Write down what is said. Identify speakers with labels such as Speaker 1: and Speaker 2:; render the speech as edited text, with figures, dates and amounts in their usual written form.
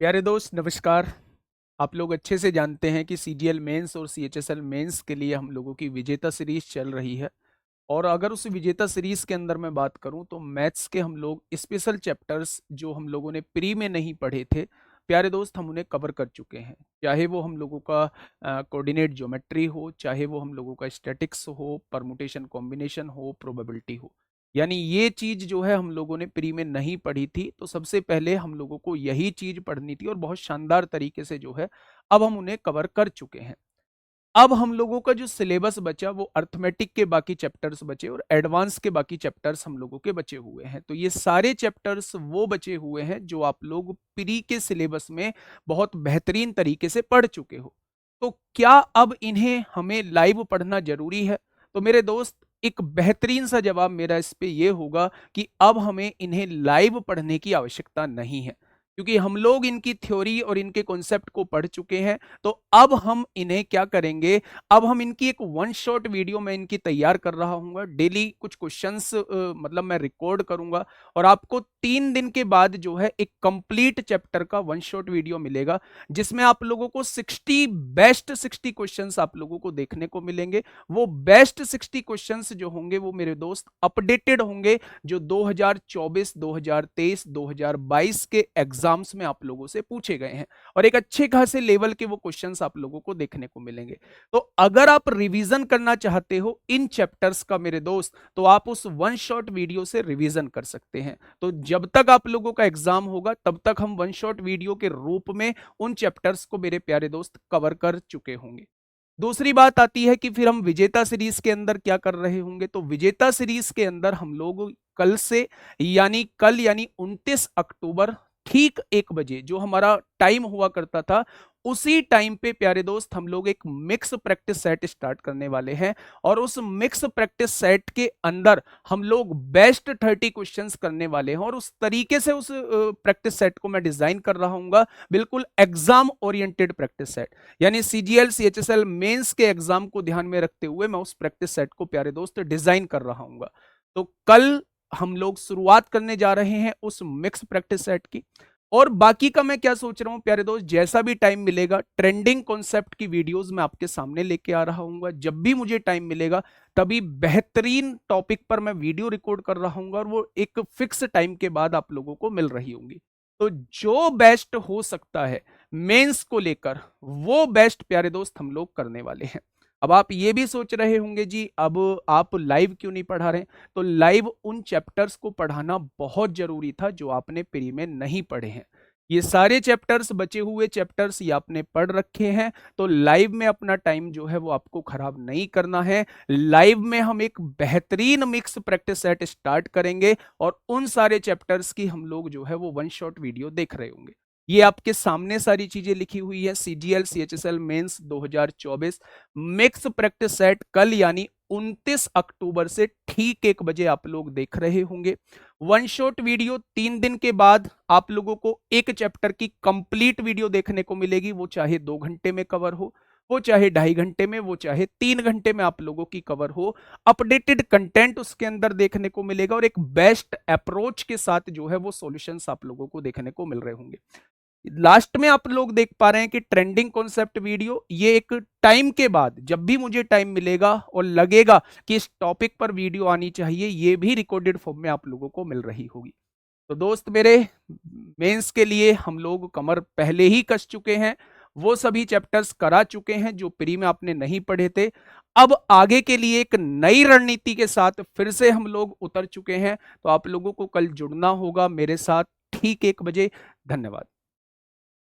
Speaker 1: प्यारे दोस्त नमस्कार। आप लोग अच्छे से जानते हैं कि सीजीएल मेंस और सीएचएसएल मेंस के लिए हम लोगों की विजेता सीरीज चल रही है। और अगर उस विजेता सीरीज के अंदर मैं बात करूं तो मैथ्स के हम लोग स्पेशल चैप्टर्स जो हम लोगों ने प्री में नहीं पढ़े थे, प्यारे दोस्त हम उन्हें कवर कर चुके हैं। चाहे वो हम लोगों का कोऑर्डिनेट ज्योमेट्री हो, चाहे वो हम लोगों का स्टैटिक्स हो, परमुटेशन कॉम्बिनेशन हो, प्रोबेबिलिटी हो। यानी ये चीज जो है हम लोगों ने प्री में नहीं पढ़ी थी, तो सबसे पहले हम लोगों को यही चीज पढ़नी थी और बहुत शानदार तरीके से जो है अब हम उन्हें कवर कर चुके हैं। अब हम लोगों का जो सिलेबस बचा वो अर्थमेटिक के बाकी चैप्टर्स बचे और एडवांस के बाकी चैप्टर्स हम लोगों के बचे हुए हैं। तो ये सारे चैप्टर्स वो बचे हुए हैं जो आप लोग प्री के सिलेबस में बहुत बेहतरीन तरीके से पढ़ चुके हो। तो क्या अब इन्हें हमें लाइव पढ़ना जरूरी है? तो मेरे दोस्त, एक बेहतरीन सा जवाब मेरा इस पे ये होगा कि अब हमें इन्हें लाइव पढ़ने की आवश्यकता नहीं है, क्योंकि हम लोग इनकी थ्योरी और इनके कॉन्सेप्ट को पढ़ चुके हैं। तो अब हम इन्हें क्या करेंगे, अब हम इनकी एक वन शॉट वीडियो में इनकी तैयार कर रहा हूँ। डेली कुछ क्वेश्चंस मतलब मैं रिकॉर्ड करूंगा और आपको 3 दिन के बाद जो है एक कंप्लीट चैप्टर का वन शॉट वीडियो मिलेगा, जिसमें आप लोगों को 60 क्वेश्चंस आप लोगों को देखने को मिलेंगे। वो बेस्ट 60 क्वेश्चंस जो होंगे वो मेरे दोस्त अपडेटेड होंगे, जो 2024, 2023, 2022 के एग्जाम्स में आप लोगों से पूछे गए हैं, और एक अच्छे खासे लेवल के वो क्वेश्चंस आप लोगों को देखने को मिलेंगे। तो अगर आप रिवीजन करना चाहते हो इन चैप्टर्स का मेरे दोस्त, तो आप उस वन शॉट वीडियो से रिवीजन कर सकते हैं। तो जब तक आप लोगों का एग्जाम होगा तब तक हम वन शॉट वीडियो के रूप में उन चैप्टर्स को मेरे प्यारे दोस्त कवर कर चुके होंगे। दूसरी बात आती है कि फिर हम विजेता सीरीज के अंदर क्या कर रहे होंगे। तो विजेता सीरीज के अंदर हम लोग कल से, यानी कल यानी 29 अक्टूबर ठीक 1 बजे जो हमारा टाइम हुआ करता था, उसी टाइम पे प्यारे दोस्त हम लोग एक मिक्स प्रैक्टिस सेट स्टार्ट करने वाले हैं। और उस मिक्स प्रैक्टिस सेट के अंदर हम लोग बेस्ट 30 क्वेश्चंस करने वाले हैं, और उस तरीके से उस प्रैक्टिस सेट को मैं डिजाइन कर रहा हूँ, बिल्कुल एग्जाम ओरिएंटेड प्रैक्टिस सेट। यानी सीजीएल सीएचएसएल मेंस के एग्जाम को ध्यान में रखते हुए मैं उस प्रैक्टिस सेट को प्यारे दोस्त डिजाइन कर रहा हूँ। तो कल हम लोग शुरुआत करने जा रहे हैं उस मिक्स प्रैक्टिस सेट की। और बाकी का मैं क्या सोच रहा हूं प्यारे दोस्त, जैसा भी टाइम मिलेगा ट्रेंडिंग कॉन्सेप्ट की वीडियोस मैं आपके सामने लेके आ रहा हूँ। जब भी मुझे टाइम मिलेगा तभी बेहतरीन टॉपिक पर मैं वीडियो रिकॉर्ड कर रहा हूँ, और वो एक फिक्स टाइम के बाद आप लोगों को मिल रही होंगी। तो जो बेस्ट हो सकता है मेंस को लेकर, वो बेस्ट प्यारे दोस्त हम लोग करने वाले हैं। अब आप ये भी सोच रहे होंगे जी अब आप लाइव क्यों नहीं पढ़ा रहे? तो लाइव उन चैप्टर्स को पढ़ाना बहुत जरूरी था जो आपने प्री में नहीं पढ़े हैं। ये सारे चैप्टर्स, बचे हुए चैप्टर्स ये आपने पढ़ रखे हैं, तो लाइव में अपना टाइम जो है वो आपको खराब नहीं करना है। लाइव में हम एक बेहतरीन मिक्स प्रैक्टिस सेट स्टार्ट करेंगे और उन सारे चैप्टर्स की हम लोग जो है वो वन शॉट वीडियो देख रहे होंगे। ये आपके सामने सारी चीजें लिखी हुई है। CGL CHSL mains 2024 mix practice set कल यानी 29 अक्टूबर से ठीक 1 बजे आप लोग देख रहे होंगे। वन शॉट वीडियो 3 दिन के बाद आप लोगों को एक चैप्टर की कंप्लीट वीडियो देखने को मिलेगी, वो चाहे 2 घंटे में कवर हो, वो चाहे 2.5 घंटे में, वो चाहे 3 घंटे में आप लोगों की कवर हो। अपडेटेड कंटेंट उसके अंदर देखने को मिलेगा और एक बेस्ट अप्रोच के साथ जो है वो सॉल्यूशंस आप लोगों को देखने को मिल रहे होंगे। लास्ट में आप लोग देख पा रहे हैं कि ट्रेंडिंग कॉन्सेप्ट वीडियो, ये एक टाइम के बाद जब भी मुझे टाइम मिलेगा और लगेगा कि इस टॉपिक पर वीडियो आनी चाहिए, ये भी रिकॉर्डेड फॉर्म में आप लोगों को मिल रही होगी। तो दोस्त मेरे, मेंस के लिए हम लोग कमर पहले ही कस चुके हैं, वो सभी चैप्टर्स करा चुके हैं जो प्री में आपने नहीं पढ़े थे। अब आगे के लिए एक नई रणनीति के साथ फिर से हम लोग उतर चुके हैं। तो आप लोगों को कल जुड़ना होगा मेरे साथ ठीक 1 बजे। धन्यवाद।